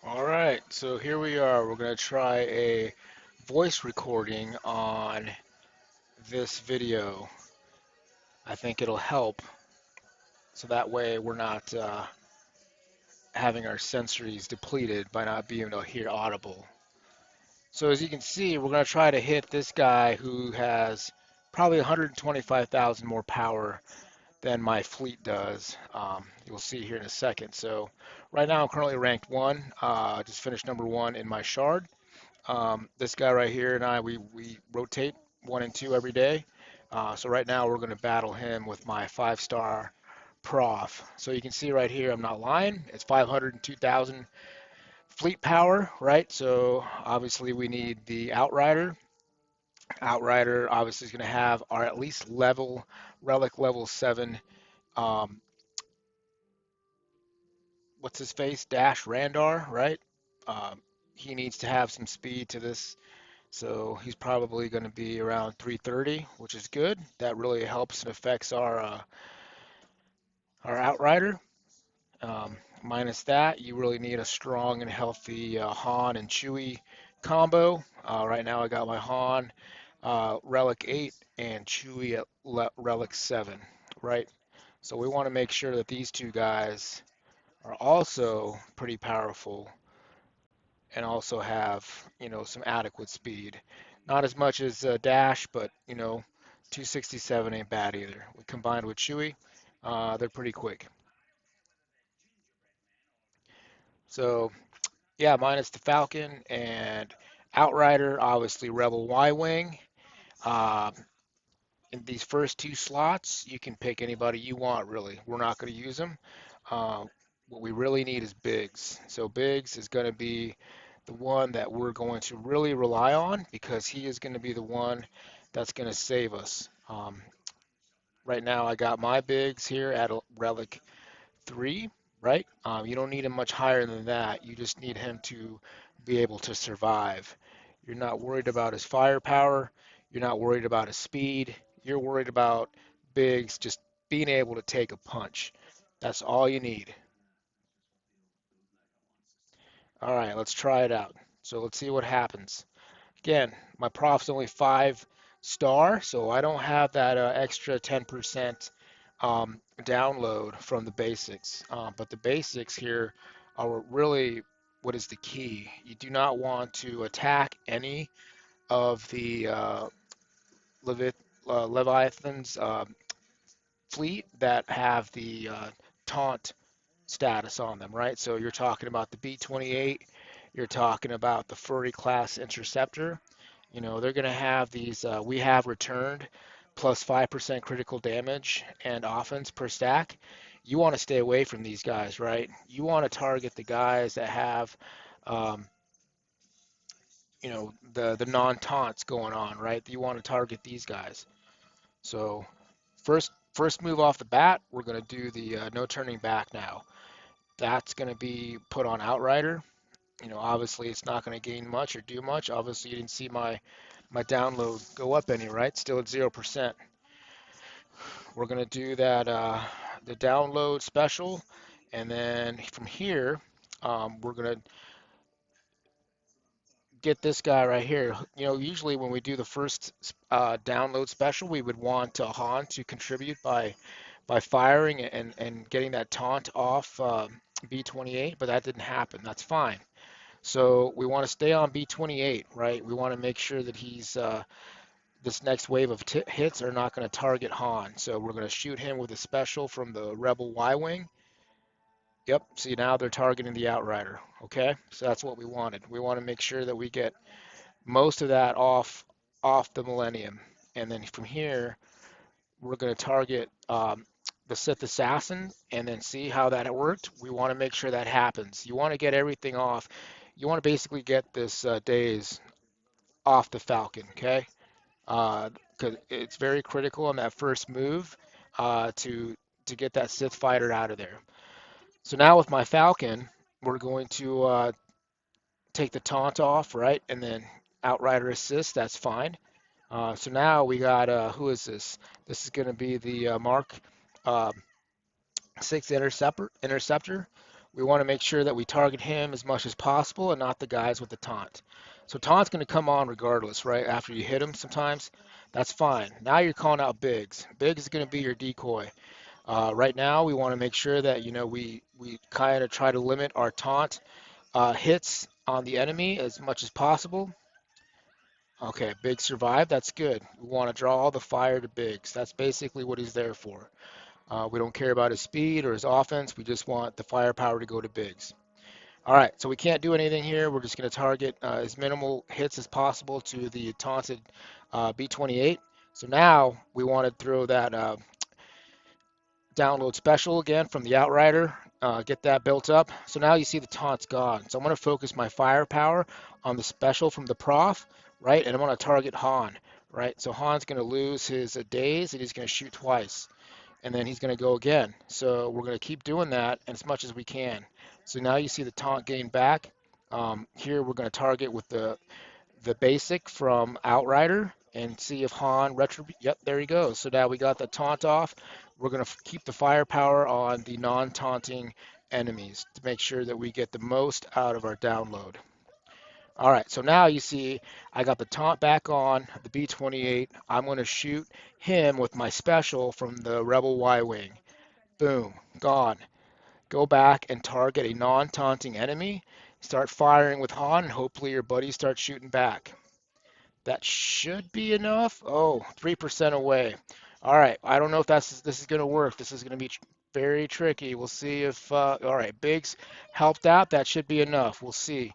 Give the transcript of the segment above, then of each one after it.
All right, so here we are. We're going to try a voice recording on this video. I think it'll help so that way we're not having our sensories depleted by not being able to hear audible. So as you can see, we're going to try to hit this guy who has probably 125,000 more power than my fleet does. You'll see here in a second. So right now I'm currently ranked 1. Just finished number 1 in my shard. This guy right here and we rotate 1 and 2 every day. So right now we're going to battle him with my 5-star Prof. So you can see right here, I'm not lying. It's 502,000 fleet power, right? So obviously we need the Outrider. Outrider obviously is going to have our at least relic level 7. Um, what's his face? Dash Randar, right? Um, he needs to have some speed to this. So he's probably going to be around 330, which is good. That really helps and affects our Outrider. Minus that, you really need a strong and healthy Han and Chewie combo. Right now, I got my Han Relic 8 and Chewie at Relic 7, right? So we want to make sure that these two guys are also pretty powerful and also have, some adequate speed. Not as much as Dash, but, 267 ain't bad either. We combined with Chewie, they're pretty quick. So, yeah, minus the Falcon and Outrider, obviously Rebel Y-Wing. Uh, in these first 2 slots, you can pick anybody you want, really. We're not going to use them. Uh, what we really need is Biggs. So Biggs is going to be the one that we're going to really rely on because he is going to be the one that's going to save us. Right now, I got my Biggs here at a Relic 3, right? You don't need him much higher than that. You just need him to be able to survive. You're not worried about his firepower. You're not worried about his speed. You're worried about Biggs just being able to take a punch. That's all you need. All right, let's try it out. So let's see what happens. Again, my prof's only 5-star, so I don't have that extra 10% download from the basics. But the basics here are really what is the key. You do not want to attack any of the Leviathan's fleet that have the taunt status on them, right? So you're talking about the B-28, you're talking about the Furry class interceptor. They're going to have these, we have returned plus 5% critical damage and offense per stack. You want to stay away from these guys, right? You want to target the guys that have, um, the non-taunts going on, right? You want to target these guys. So first move off the bat, we're going to do the no turning back now. That's going to be put on Outrider. Obviously it's not going to gain much or do much. Obviously you didn't see my download go up any, right? Still at 0%. We're going to do that the download special, and then from here we're going to get this guy right here. Usually when we do the first download special, we would want Han to contribute by firing and getting that taunt off B-28, but that didn't happen. That's fine. So we want to stay on B-28, right? We want to make sure that he's this next wave of hits are not going to target Han. So we're going to shoot him with a special from the Rebel Y-Wing. Yep, see now they're targeting the Outrider. Okay, so that's what we wanted. We want to make sure that we get most of that off the Millennium. And then from here, we're going to target the Sith Assassin and then see how that worked. We want to make sure that happens. You want to get everything off. You want to basically get this daze off the Falcon, okay? Because it's very critical on that first move to get that Sith fighter out of there. So now with my Falcon, we're going to take the taunt off, right? And then Outrider assist, that's fine. So now we got, who is this? This is going to be the Mark uh, 6 interceptor. we want to make sure that we target him as much as possible and not the guys with the taunt. So taunt's going to come on regardless, right? After you hit him sometimes. That's fine. Now you're calling out Biggs. Biggs is going to be your decoy. Right now, we want to make sure that we kind of try to limit our taunt hits on the enemy as much as possible. Okay, Biggs survived. That's good. We want to draw all the fire to Biggs. That's basically what he's there for. We don't care about his speed or his offense. We just want the firepower to go to Biggs. All right, so we can't do anything here. We're just going to target as minimal hits as possible to the taunted B-28. So now we want to throw that download special again from the Outrider, get that built up. So now you see the taunt's gone. So I'm going to focus my firepower on the special from the Prof, right? And I'm going to target Han, right? So Han's going to lose his daze and he's going to shoot twice. And then he's going to go again. So we're going to keep doing that as much as we can. So now you see the taunt gain back. Here we're going to target with the basic from Outrider and see if Han retribute. Yep, there he goes. So now we got the taunt off. We're going to keep the firepower on the non-taunting enemies to make sure that we get the most out of our download. All right, so now you see I got the taunt back on the B-28. I'm going to shoot him with my special from the Rebel Y-Wing. Boom, gone. Go back and target a non-taunting enemy. Start firing with Han, and hopefully your buddies start shooting back. That should be enough. Oh, 3% away. All right. I don't know if this is going to work. This is going to be very tricky. We'll see if, all right, Biggs helped out. That should be enough. We'll see.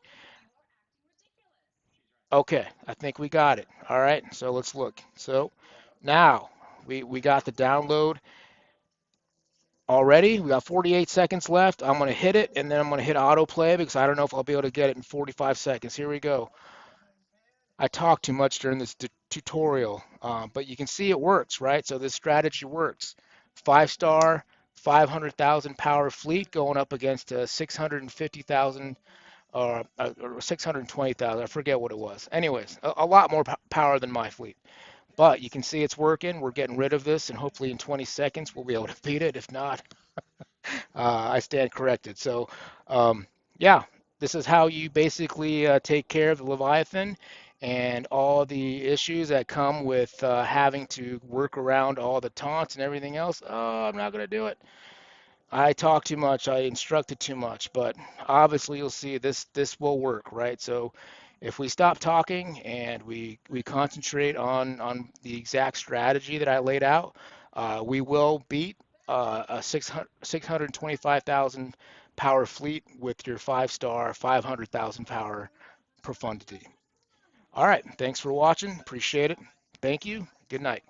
Okay. I think we got it. All right. So let's look. So now we got the download already. We got 48 seconds left. I'm going to hit it and then I'm going to hit autoplay because I don't know if I'll be able to get it in 45 seconds. Here we go. I talk too much during this tutorial, but you can see it works, right? So this strategy works. 5-star, 500,000 power fleet going up against a 650,000 or 620,000. I forget what it was. Anyways, a lot more power than my fleet. But you can see it's working. We're getting rid of this, and hopefully in 20 seconds we'll be able to beat it. If not, I stand corrected. So, yeah, this is how you basically take care of the Leviathan and all the issues that come with having to work around all the taunts and everything else. Oh, I'm not going to do it. I talk too much, I instructed too much, but obviously you'll see this will work, right? So if we stop talking and we concentrate on the exact strategy that I laid out, we will beat a 625,000 power fleet with your 5-star, 500,000 power profundity. All right, thanks for watching. Appreciate it. Thank you. Good night.